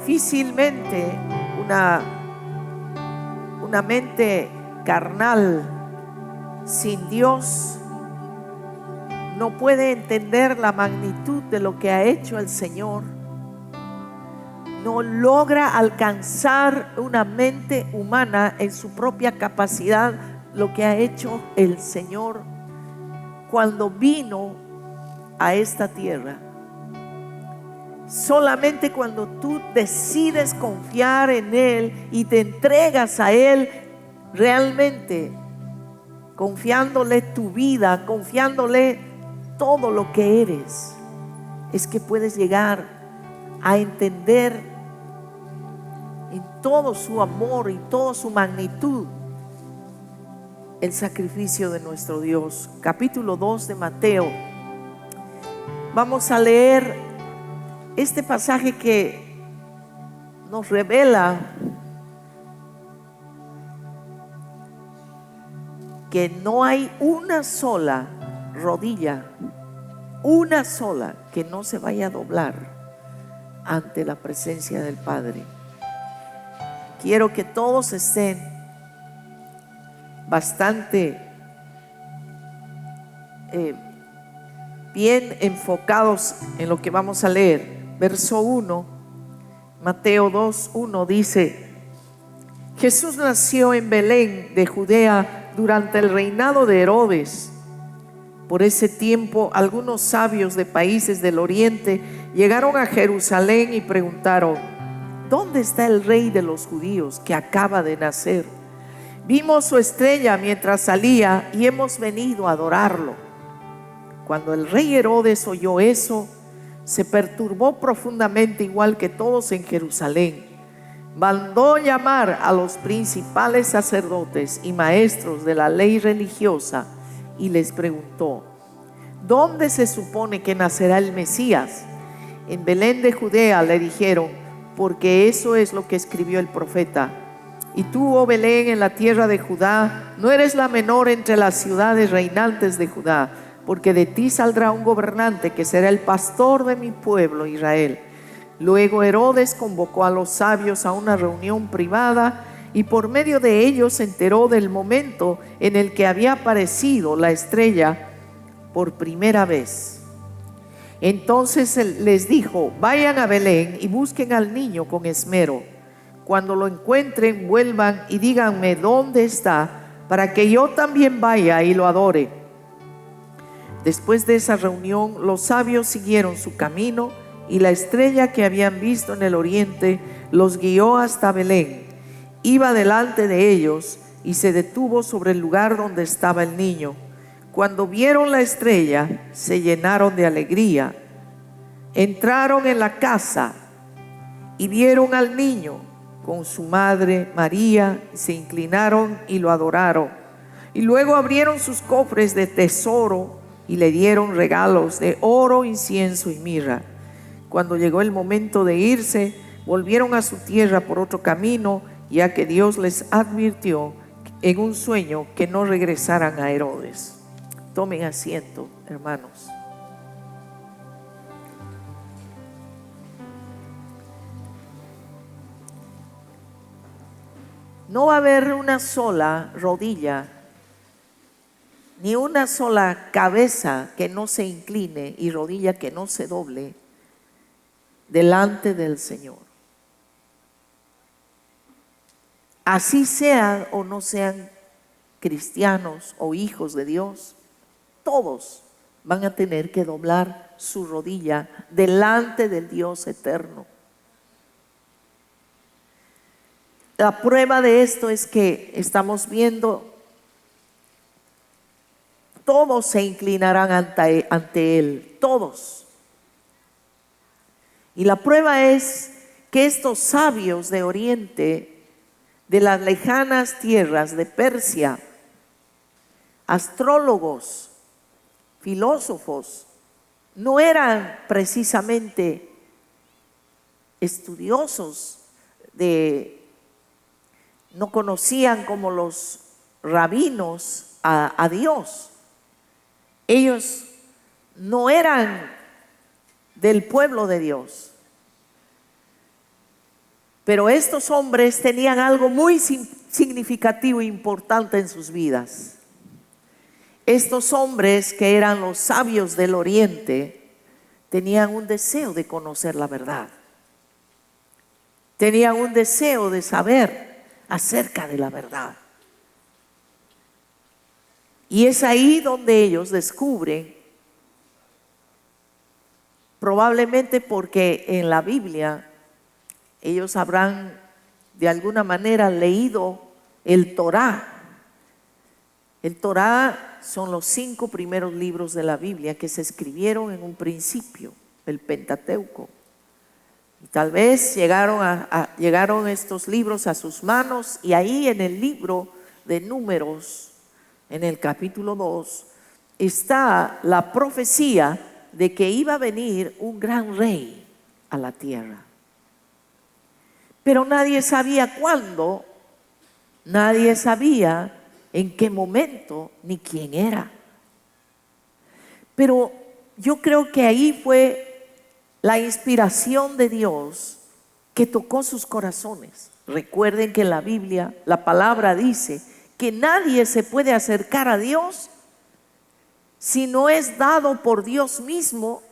Difícilmente una mente carnal sin Dios no puede entender la magnitud de lo que ha hecho el Señor. No logra alcanzar una mente humana en su propia capacidad lo que ha hecho el Señor cuando vino a esta tierra. Solamente cuando tú decides confiar en Él y te entregas a Él realmente, confiándole tu vida, confiándole todo lo que eres, es que puedes llegar a entender en todo su amor y toda su magnitud el sacrificio de nuestro Dios. Capítulo 2 de Mateo. Vamos a leer este pasaje que nos revela que no hay una sola rodilla, una sola, que no se vaya a doblar ante la presencia del Padre. Quiero que todos estén bastante bien enfocados en lo que vamos a leer. Verso 1, Mateo 2:1 dice: Jesús nació en Belén de Judea durante el reinado de Herodes. Por ese tiempo, algunos sabios de países del oriente llegaron a Jerusalén y preguntaron: ¿dónde está el rey de los judíos que acaba de nacer? Vimos su estrella mientras salía y hemos venido a adorarlo. Cuando el rey Herodes oyó eso, se perturbó profundamente, igual que todos en Jerusalén. Mandó llamar a los principales sacerdotes y maestros de la ley religiosa y les preguntó: ¿dónde se supone que nacerá el Mesías? En Belén de Judea, le dijeron, porque eso es lo que escribió el profeta. Y tú, oh Belén, en la tierra de Judá, no eres la menor entre las ciudades reinantes de Judá, porque de ti saldrá un gobernante que será el pastor de mi pueblo Israel. Luego Herodes convocó a los sabios a una reunión privada y por medio de ellos se enteró del momento en el que había aparecido la estrella por primera vez. Entonces les dijo: vayan a Belén y busquen al niño con esmero. Cuando lo encuentren, vuelvan y díganme dónde está, para que yo también vaya y lo adore. Después de esa reunión, los sabios siguieron su camino y la estrella que habían visto en el oriente los guió hasta Belén. Iba delante de ellos y se detuvo sobre el lugar donde estaba el niño. Cuando vieron la estrella, se llenaron de alegría. Entraron en la casa y vieron al niño con su madre María, se inclinaron y lo adoraron. Y luego abrieron sus cofres de tesoro y le dieron regalos de oro, incienso y mirra. Cuando llegó el momento de irse, volvieron a su tierra por otro camino, ya que Dios les advirtió en un sueño que no regresaran a Herodes. Tomen asiento, hermanos. No va a haber una sola rodilla, ni una sola cabeza que no se incline y rodilla que no se doble delante del Señor. Así sean o no sean cristianos o hijos de Dios, todos van a tener que doblar su rodilla delante del Dios eterno. La prueba de esto es que estamos viendo, todos se inclinarán ante Él, todos. Y la prueba es que estos sabios de Oriente, de las lejanas tierras de Persia, astrólogos, filósofos, no eran precisamente estudiosos no conocían como los rabinos a Dios. Ellos no eran del pueblo de Dios. Pero estos hombres tenían algo muy significativo e importante en sus vidas. Estos hombres, que eran los sabios del Oriente, tenían un deseo de conocer la verdad. Tenían un deseo de saber acerca de la verdad. Y es ahí donde ellos descubren, probablemente porque en la Biblia ellos habrán de alguna manera leído el Torá. El Torá son los 5 primeros libros de la Biblia que se escribieron en un principio, el Pentateuco. Y tal vez llegaron estos libros a sus manos, y ahí en el libro de Números, en el capítulo 2, está la profecía de que iba a venir un gran rey a la tierra. Pero nadie sabía cuándo, nadie sabía en qué momento ni quién era. Pero yo creo que ahí fue la inspiración de Dios que tocó sus corazones. Recuerden que en la Biblia la palabra dice que nadie se puede acercar a Dios si no es dado por Dios mismo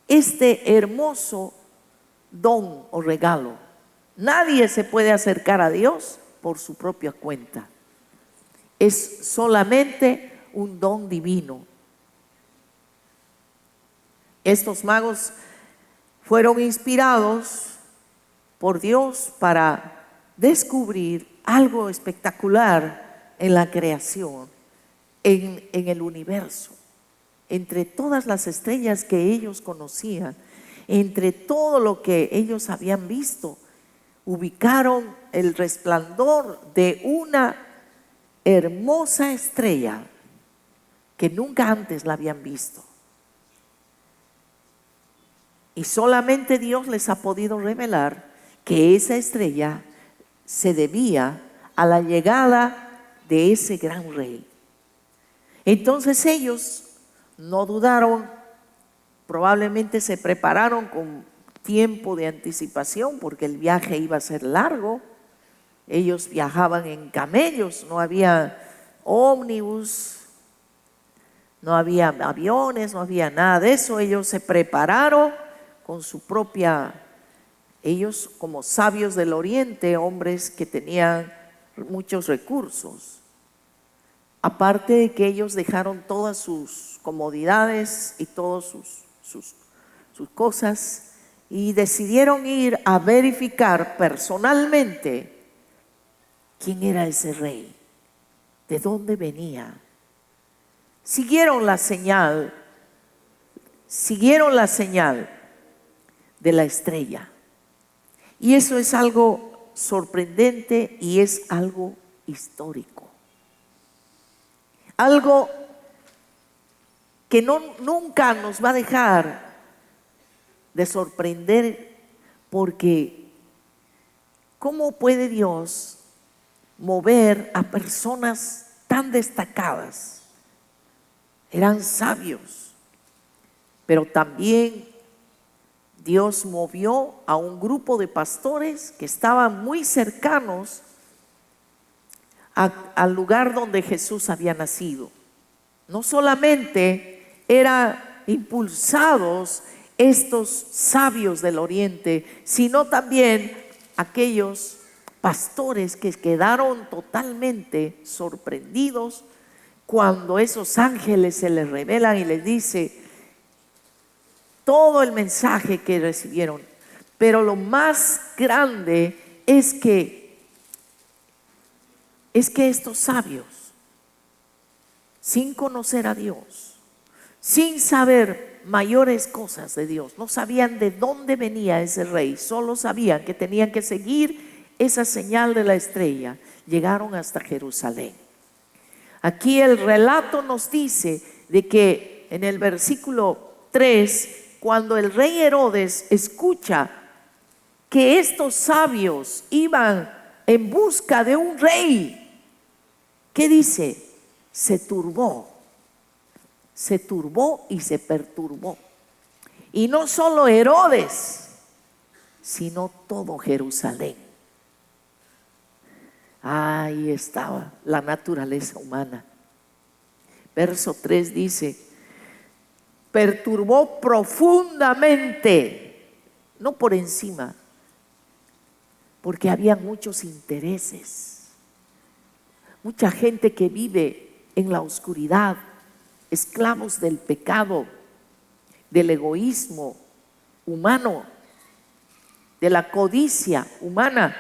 este hermoso don o regalo. Nadie se puede acercar a Dios por su propia cuenta. Es solamente un don divino. Estos magos fueron inspirados por Dios para descubrir algo espectacular en la creación, en el universo, entre todas las estrellas que ellos conocían, entre todo lo que ellos habían visto. Ubicaron el resplandor de una hermosa estrella que nunca antes la habían visto. Y solamente Dios les ha podido revelar que esa estrella se debía a la llegada de ese gran rey. Entonces ellos no dudaron, probablemente se prepararon con tiempo de anticipación porque el viaje iba a ser largo. Ellos viajaban en camellos, no había ómnibus, no había aviones, no había nada de eso. Ellos se prepararon con su propia, ellos como sabios del Oriente, hombres que tenían muchos recursos. Aparte de que ellos dejaron todas sus comodidades y todas sus cosas, y decidieron ir a verificar personalmente quién era ese rey, de dónde venía. Siguieron la señal de la estrella. Y eso es algo sorprendente y es algo histórico. Algo que nunca nos va a dejar de sorprender, porque ¿cómo puede Dios mover a personas tan destacadas? Eran sabios, pero también Dios movió a un grupo de pastores que estaban muy cercanos al lugar donde Jesús había nacido. No solamente eran impulsados estos sabios del Oriente, sino también aquellos pastores que quedaron totalmente sorprendidos cuando esos ángeles se les revelan y les dice todo el mensaje que recibieron. Pero lo más grande es que estos sabios, sin conocer a Dios, sin saber mayores cosas de Dios, no sabían de dónde venía ese rey, solo sabían que tenían que seguir esa señal de la estrella. Llegaron hasta Jerusalén. Aquí el relato nos dice de que en el versículo 3, cuando el rey Herodes escucha que estos sabios iban en busca de un rey, ¿qué dice? Se turbó y se perturbó. Y no solo Herodes, sino todo Jerusalén. Ahí estaba la naturaleza humana. Verso 3 dice: perturbó profundamente, no por encima, porque había muchos intereses, mucha gente que vive en la oscuridad, esclavos del pecado, del egoísmo humano, de la codicia humana.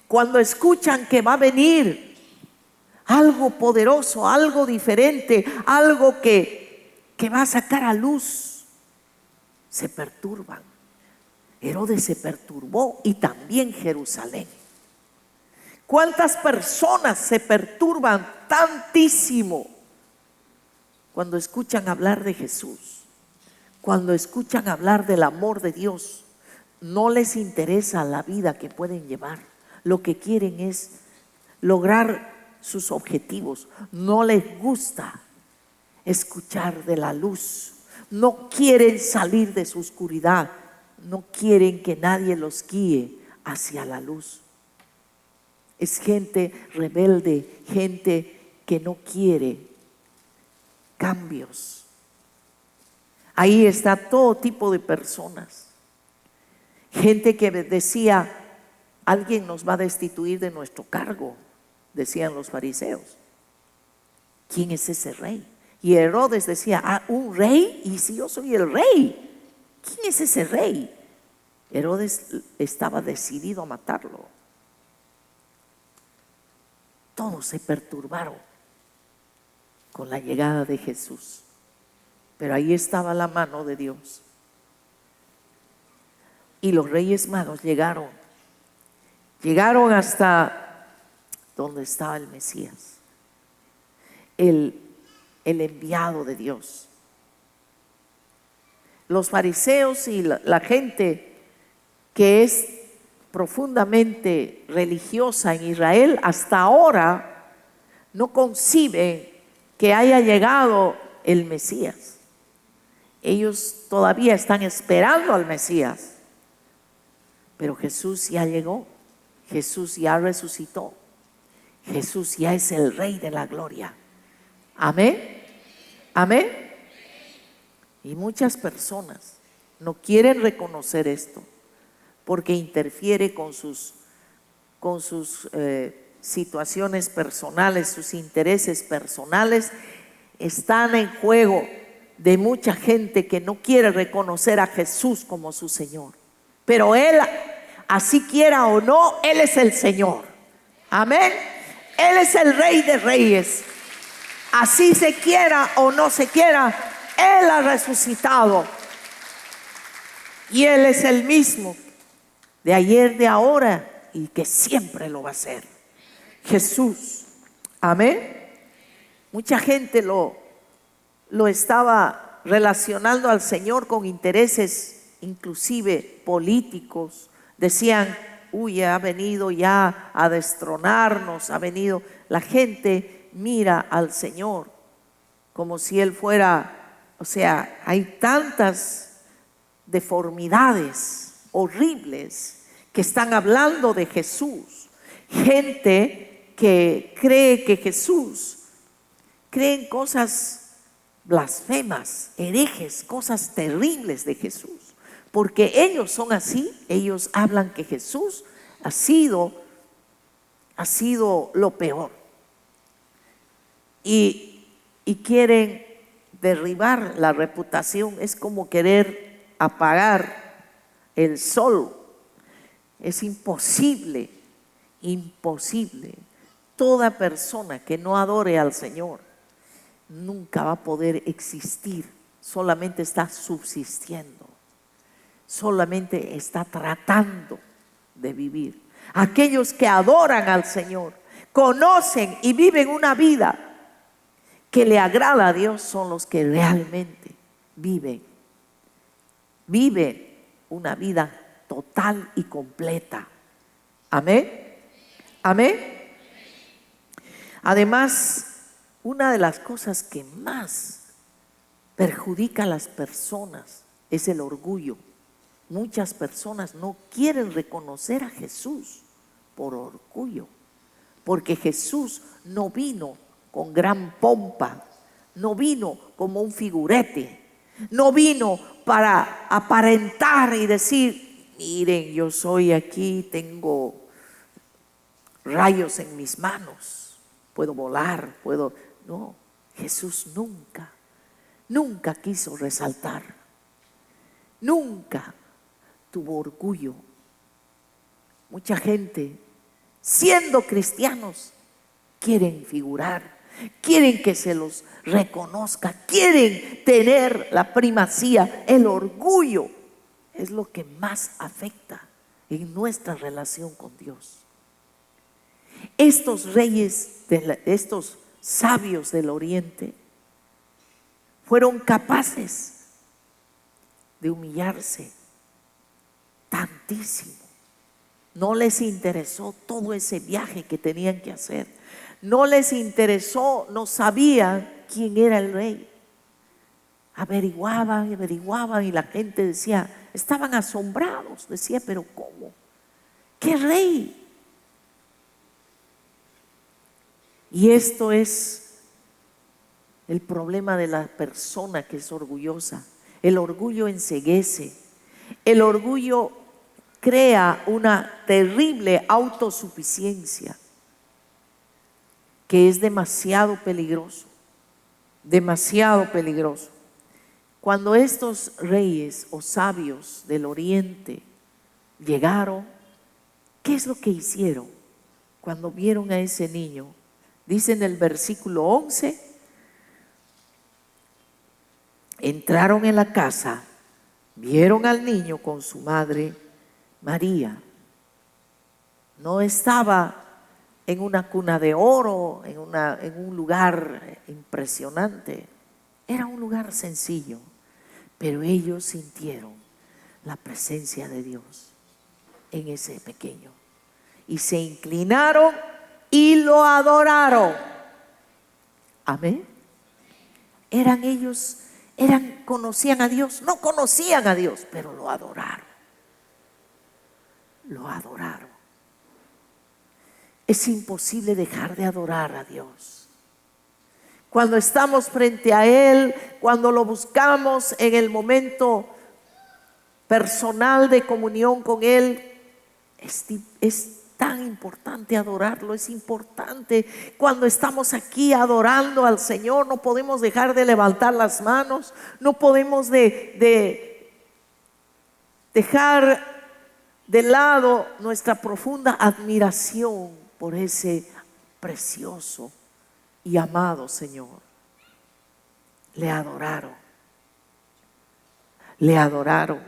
Cuando escuchan que va a venir algo poderoso, algo diferente, algo que va a sacar a luz, se perturban. Herodes se perturbó y también Jerusalén. ¿Cuántas personas se perturban tantísimo cuando escuchan hablar de Jesús? Cuando escuchan hablar del amor de Dios, no les interesa la vida que pueden llevar. Lo que quieren es lograr sus objetivos. No les gusta escuchar de la luz. No quieren salir de su oscuridad. No quieren que nadie los guíe hacia la luz. Es gente rebelde, gente que no quiere cambios. Ahí está todo tipo de personas. Gente que decía: alguien nos va a destituir de nuestro cargo, decían los fariseos. ¿Quién es ese rey? Y Herodes decía: ¿un rey? ¿Y si yo soy el rey? ¿Quién es ese rey? Herodes estaba decidido a matarlo. Todos se perturbaron con la llegada de Jesús, pero ahí estaba la mano de Dios. Y los reyes magos llegaron hasta donde estaba el Mesías, el enviado de Dios. Los fariseos y la gente que es profundamente religiosa en Israel hasta ahora no conciben que haya llegado el Mesías. Ellos todavía están esperando al Mesías, pero Jesús ya llegó. Jesús ya resucitó. Jesús ya es el Rey de la gloria. Amén. Amén. Y muchas personas no quieren reconocer esto porque interfiere con sus situaciones personales, sus intereses personales. Están en juego de mucha gente que no quiere reconocer a Jesús como su Señor. Pero Él, así quiera o no, Él es el Señor. Amén. Él es el Rey de Reyes. Así se quiera o no se quiera, Él ha resucitado. Y Él es el mismo de ayer, de ahora y que siempre lo va a hacer. Jesús. Amén. Mucha gente lo estaba relacionando al Señor con intereses inclusive políticos. Decían: uy, ha venido ya a destronarnos, ha venido. La gente mira al Señor como si Él fuera, hay tantas deformidades horribles que están hablando de Jesús. Gente que cree que Jesús, creen cosas blasfemas, herejes, cosas terribles de Jesús, porque ellos son así. Ellos hablan que Jesús ha sido lo peor, y quieren derribar la reputación. Es como querer apagar el sol. Es imposible. Toda persona que no adore al Señor nunca va a poder existir. Solamente está subsistiendo, solamente está tratando de vivir. Aquellos que adoran al Señor, conocen y viven una vida que le agrada a Dios, son los que realmente viven una vida total y completa. Amén. Amén. Además, una de las cosas que más perjudica a las personas es el orgullo. muchas personas no quieren reconocer a Jesús por orgullo, porque Jesús no vino con gran pompa, no vino como un figurete, no vino para aparentar y decir: miren, yo soy aquí, tengo rayos en mis manos, puedo volar, puedo. No, Jesús nunca quiso resaltar, nunca tuvo orgullo. Mucha gente, siendo cristianos, quieren figurar, quieren que se los reconozca, quieren tener la primacía. El orgullo es lo que más afecta en nuestra relación con Dios. Estos reyes, estos sabios del oriente, fueron capaces de humillarse tantísimo. No les interesó todo ese viaje que tenían que hacer. No les interesó, no sabían quién era el rey. Averiguaban y la gente decía, estaban asombrados. Decía: pero ¿cómo? ¿Qué rey? Y esto es el problema de la persona que es orgullosa. El orgullo enceguece. El orgullo crea una terrible autosuficiencia que es demasiado peligroso, demasiado peligroso. Cuando estos reyes o sabios del oriente llegaron, ¿qué es lo que hicieron? Cuando vieron a ese niño, dice en el versículo 11, entraron en la casa, vieron al niño con su madre María. No estaba en una cuna de oro, en un lugar impresionante. Era un lugar sencillo, pero ellos sintieron la presencia de Dios en ese pequeño y se inclinaron y lo adoraron. Amén. Conocían a Dios, no conocían a Dios, pero lo adoraron. Lo adoraron. Es imposible dejar de adorar a Dios. Cuando estamos frente a Él, cuando lo buscamos en el momento personal de comunión con Él, es tan importante adorarlo. Es importante cuando estamos aquí adorando al Señor, no podemos dejar de levantar las manos, no podemos de dejar de lado nuestra profunda admiración por ese precioso y amado Señor. Le adoraron,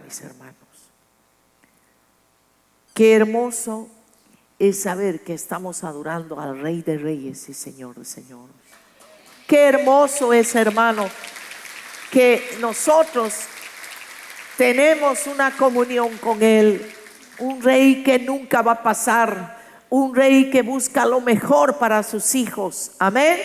mis hermanos. Qué hermoso es saber que estamos adorando al Rey de Reyes y Señor de Señores. Qué hermoso es, hermano, que nosotros tenemos una comunión con Él. Un rey que nunca va a pasar, un rey que busca lo mejor para sus hijos. Amén.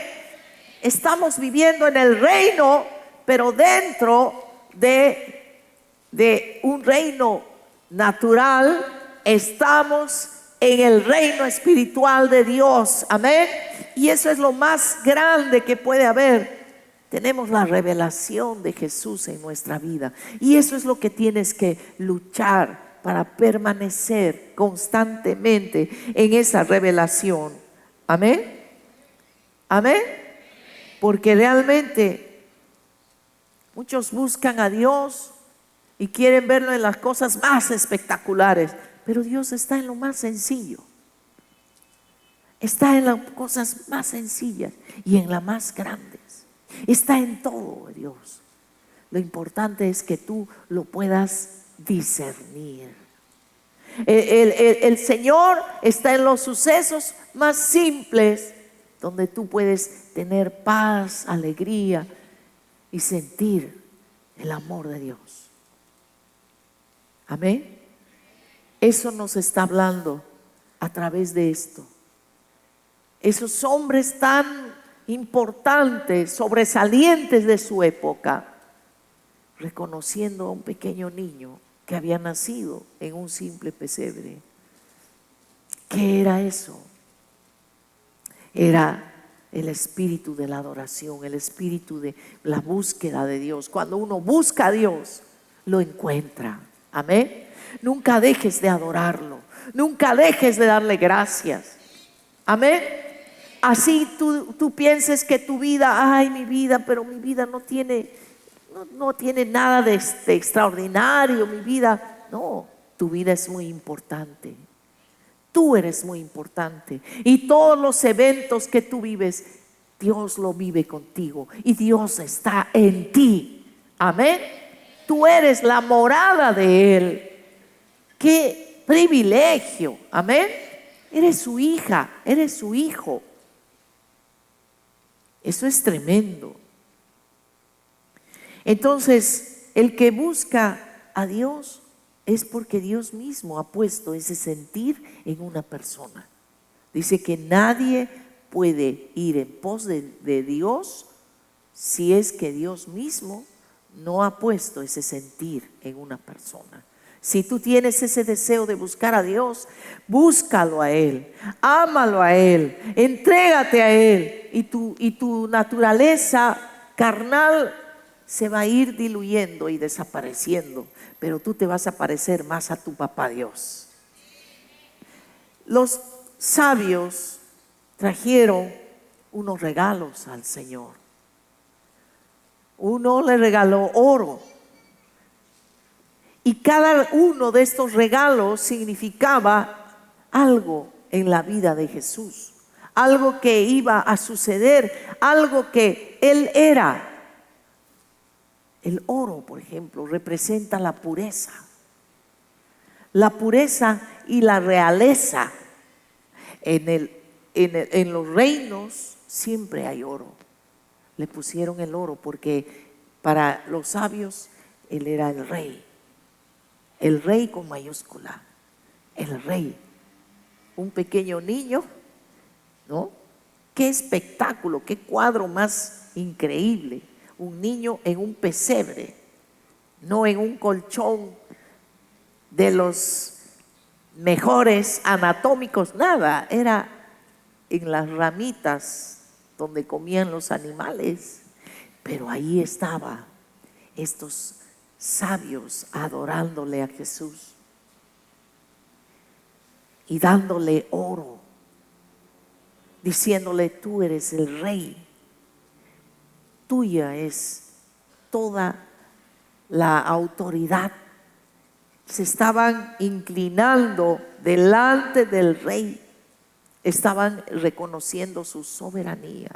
Estamos viviendo en el reino, pero dentro de un reino natural, estamos en el reino espiritual de Dios. Amén. Y eso es lo más grande que puede haber. Tenemos la revelación de Jesús en nuestra vida, y eso es lo que tienes que luchar para permanecer constantemente en esa revelación. Amén. Amén. Porque realmente muchos buscan a Dios y quieren verlo en las cosas más espectaculares, pero Dios está en lo más sencillo. Está en las cosas más sencillas y en las más grandes. Está en todo, Dios. Lo importante es que tú lo puedas discernir. El Señor está en los sucesos más simples, donde tú puedes tener paz, alegría y sentir el amor de Dios. Amén. Eso nos está hablando a través de esto. Esos hombres tan importantes, sobresalientes de su época, reconociendo a un pequeño niño que había nacido en un simple pesebre. ¿Qué era eso? Era el espíritu de la adoración, el espíritu de la búsqueda de Dios. Cuando uno busca a Dios, lo encuentra. Amén. Nunca dejes de adorarlo, nunca dejes de darle gracias. Amén. Así tú pienses que tu vida, ay, mi vida, pero mi vida no tiene nada de extraordinario, mi vida. No, tu vida es muy importante. Tú eres muy importante. Y todos los eventos que tú vives, Dios lo vive contigo. Y Dios está en ti. Amén. Tú eres la morada de Él. ¡Qué privilegio! Amén. Eres su hija, eres su hijo. Eso es tremendo. Entonces, el que busca a Dios es porque Dios mismo ha puesto ese sentir en una persona. Dice que nadie puede ir en pos de Dios si es que Dios mismo no ha puesto ese sentir en una persona. Si tú tienes ese deseo de buscar a Dios, búscalo a Él, ámalo a Él, entrégate a Él, y tu naturaleza carnal se va a ir diluyendo y desapareciendo, pero tú te vas a parecer más a tu papá Dios. Los sabios trajeron unos regalos al Señor. Uno le regaló oro. Y cada uno de estos regalos significaba algo en la vida de Jesús, algo que iba a suceder, algo que Él era. El oro, por ejemplo, representa la pureza y la realeza. En los reinos siempre hay oro. Le pusieron el oro porque para los sabios Él era el rey. El rey con mayúscula, el rey. Un pequeño niño, ¿no? Qué espectáculo, qué cuadro más increíble. Un niño en un pesebre, no en un colchón de los mejores anatómicos, nada. Era en las ramitas donde comían los animales. Pero ahí estaba estos sabios adorándole a Jesús y dándole oro, diciéndole: tú eres el rey, tuya es toda la autoridad. Se estaban inclinando delante del rey, estaban reconociendo su soberanía.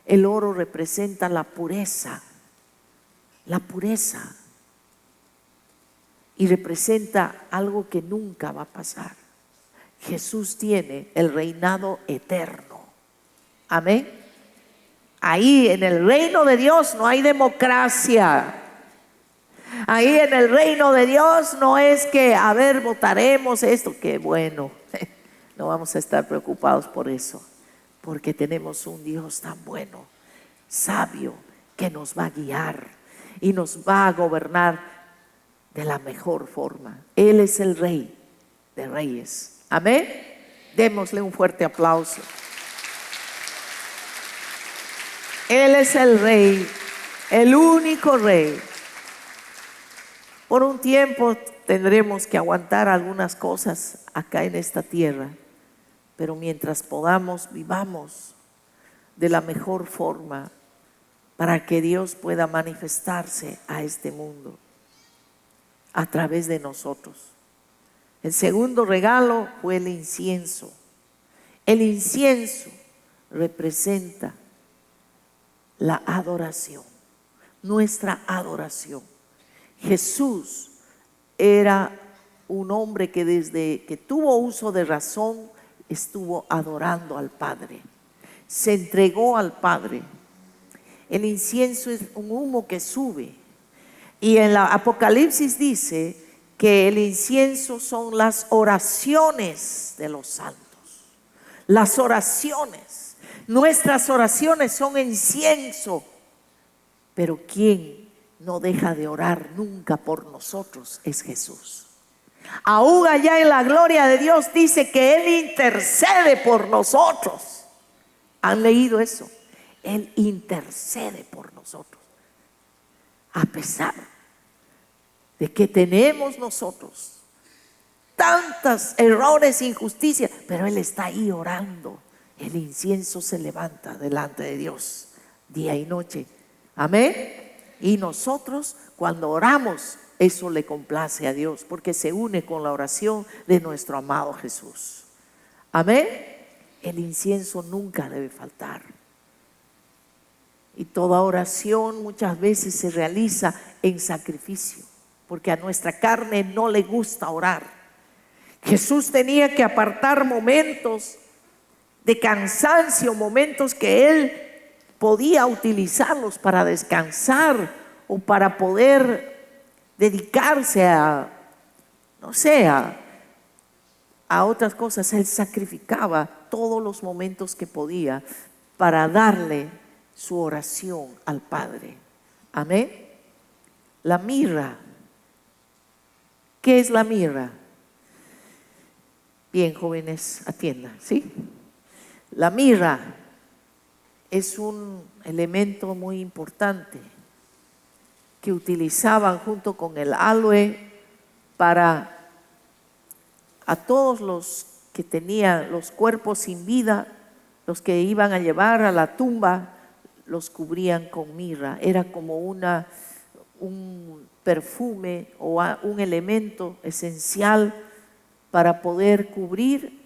El oro representa la pureza, y representa algo que nunca va a pasar. Jesús tiene el reinado eterno. Amén. Ahí en el reino de Dios no hay democracia. Ahí en el reino de Dios no es que, a ver, votaremos esto, que bueno. No vamos a estar preocupados por eso, porque tenemos un Dios tan bueno, sabio, que nos va a guiar y nos va a gobernar de la mejor forma. Él es el Rey de Reyes. Amén. Démosle un fuerte aplauso. Él es el Rey, el único Rey. Por un tiempo tendremos que aguantar algunas cosas acá en esta tierra, pero mientras podamos, vivamos de la mejor forma para que Dios pueda manifestarse a este mundo a través de nosotros. El segundo regalo fue el incienso. El incienso representa la adoración, nuestra adoración. Jesús era un hombre que desde que tuvo uso de razón estuvo adorando al Padre, se entregó al Padre. El incienso es un humo que sube, y en la Apocalipsis dice que el incienso son las oraciones de los santos. Las oraciones, nuestras oraciones son incienso. Pero ¿quién no deja de orar nunca por nosotros es Jesús. Aún allá en la gloria de Dios dice que Él intercede por nosotros. ¿Han leído eso? Él intercede por nosotros. A pesar de que tenemos nosotros tantos errores, injusticias, pero Él está ahí orando. El incienso se levanta delante de Dios día y noche. Amén. Y nosotros cuando oramos, eso le complace a Dios, porque se une con la oración de nuestro amado Jesús. Amén. El incienso nunca debe faltar. Y toda oración muchas veces se realiza en sacrificio, porque a nuestra carne no le gusta orar. Jesús tenía que apartar momentos de cansancio, momentos que Él podía utilizarlos para descansar o para poder dedicarse a, no sé, a otras cosas. Él sacrificaba todos los momentos que podía para darle su oración al Padre. Amén. La mirra. ¿Qué es la mirra? Bien, jóvenes, atiendan, ¿sí? La mirra es un elemento muy importante que utilizaban junto con el aloe para a todos los que tenían los cuerpos sin vida, los que iban a llevar a la tumba, los cubrían con mirra. Era como un perfume o un elemento esencial para poder cubrir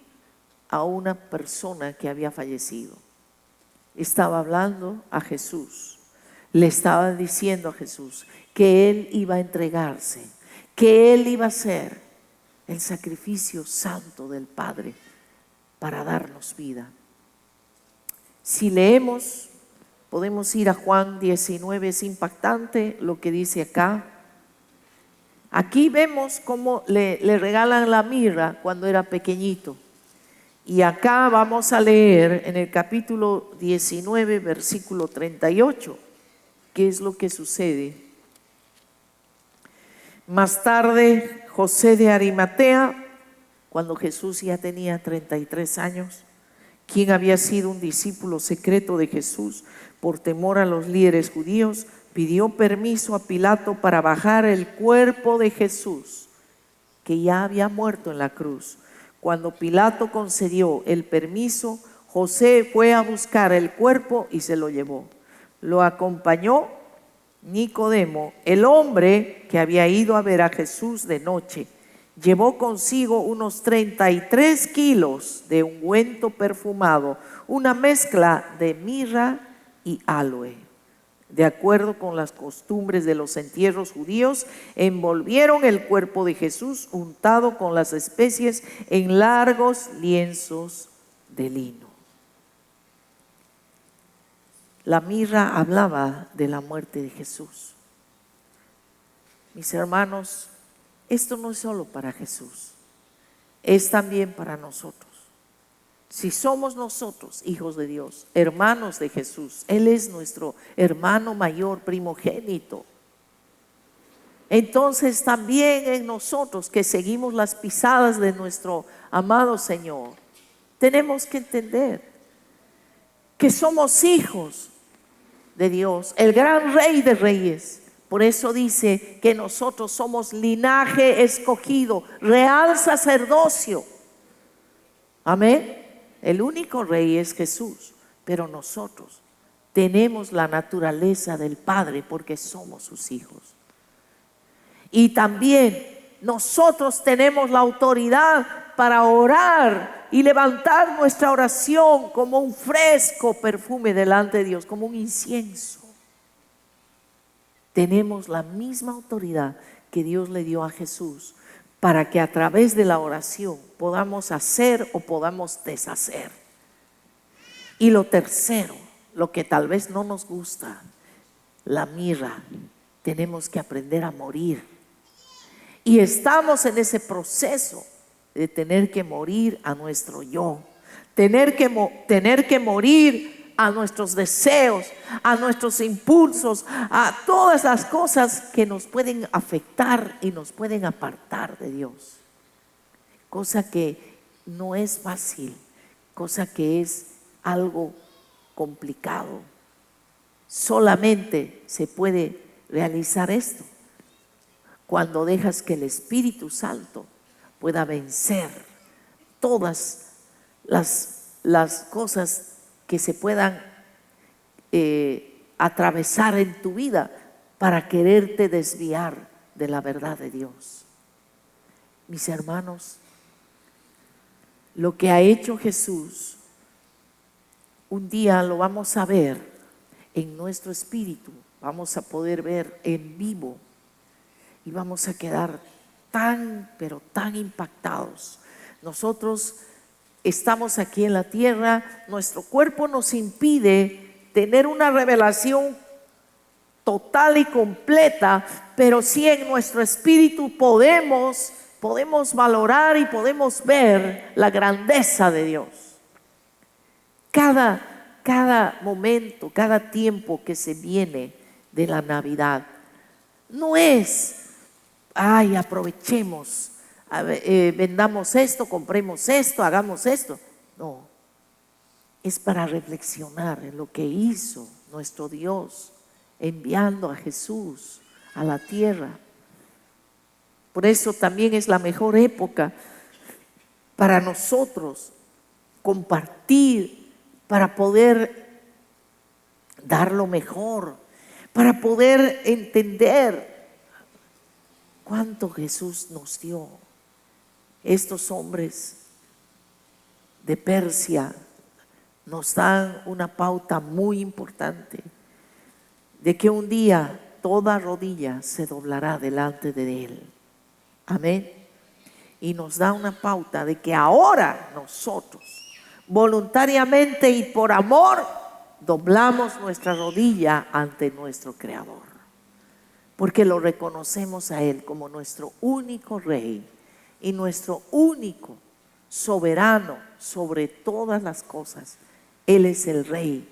a una persona que había fallecido. Estaba hablando a Jesús, le estaba diciendo a Jesús que Él iba a entregarse, que Él iba a hacer el sacrificio santo del Padre para darnos vida. Si leemos, podemos ir a Juan 19, es impactante lo que dice acá. Aquí vemos cómo le regalan la mirra cuando era pequeñito. Y acá vamos a leer en el capítulo 19, versículo 38, qué es lo que sucede. Más tarde, José de Arimatea, cuando Jesús ya tenía 33 años, quien había sido un discípulo secreto de Jesús por temor a los líderes judíos, pidió permiso a Pilato para bajar el cuerpo de Jesús, que ya había muerto en la cruz. Cuando Pilato concedió el permiso, José fue a buscar el cuerpo y se lo llevó. Lo acompañó Nicodemo, el hombre que había ido a ver a Jesús de noche. Llevó consigo unos 33 kilos de ungüento perfumado, una mezcla de mirra y aloe. De acuerdo con las costumbres de los entierros judíos, envolvieron el cuerpo de Jesús untado con las especies en largos lienzos de lino. La mirra hablaba de la muerte de Jesús. Mis hermanos, esto no es solo para Jesús, es también para nosotros. Si somos nosotros hijos de Dios, hermanos de Jesús, Él es nuestro hermano mayor, primogénito. Entonces también en nosotros que seguimos las pisadas de nuestro amado Señor, tenemos que entender que somos hijos de Dios, el gran Rey de Reyes. Por eso dice que nosotros somos linaje escogido, real sacerdocio. Amén. El único Rey es Jesús, pero nosotros tenemos la naturaleza del Padre porque somos sus hijos. Y también nosotros tenemos la autoridad para orar y levantar nuestra oración como un fresco perfume delante de Dios, como un incienso. Tenemos la misma autoridad que Dios le dio a Jesús para que a través de la oración podamos hacer o podamos deshacer. Y lo tercero, lo que tal vez no nos gusta, la mirra, tenemos que aprender a morir. Y estamos en ese proceso de tener que morir a nuestro yo, tener que morir a nuestros deseos, a nuestros impulsos, a todas las cosas que nos pueden afectar y nos pueden apartar de Dios. Cosa que no es fácil, cosa que es algo complicado. Solamente se puede realizar esto cuando dejas que el Espíritu Santo pueda vencer todas las cosas que se puedan atravesar en tu vida para quererte desviar de la verdad de Dios. Mis hermanos, lo que ha hecho Jesús, un día lo vamos a ver en nuestro espíritu, vamos a poder ver en vivo y vamos a quedar tan, pero tan impactados. Nosotros estamos aquí en la tierra, nuestro cuerpo nos impide tener una revelación total y completa, pero sí en nuestro espíritu podemos valorar y podemos ver la grandeza de Dios. Cada momento, cada tiempo que se viene de la Navidad, no es, ay, aprovechemos, vendamos esto, compremos esto, hagamos esto. No, es para reflexionar en lo que hizo nuestro Dios enviando a Jesús a la tierra. Por eso también es la mejor época para nosotros compartir, para poder dar lo mejor, para poder entender cuánto Jesús nos dio. Estos hombres de Persia nos dan una pauta muy importante de que un día toda rodilla se doblará delante de Él. Amén. Y nos da una pauta de que ahora nosotros voluntariamente y por amor doblamos nuestra rodilla ante nuestro Creador, porque lo reconocemos a Él como nuestro único Rey y nuestro único soberano sobre todas las cosas. Él es el Rey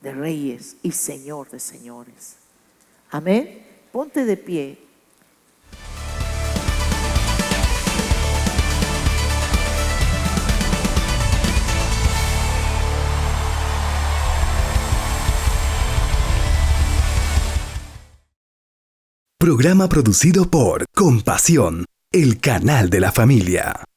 de reyes y Señor de señores. Amén. Ponte de pie. Programa producido por Compasión, el canal de la familia.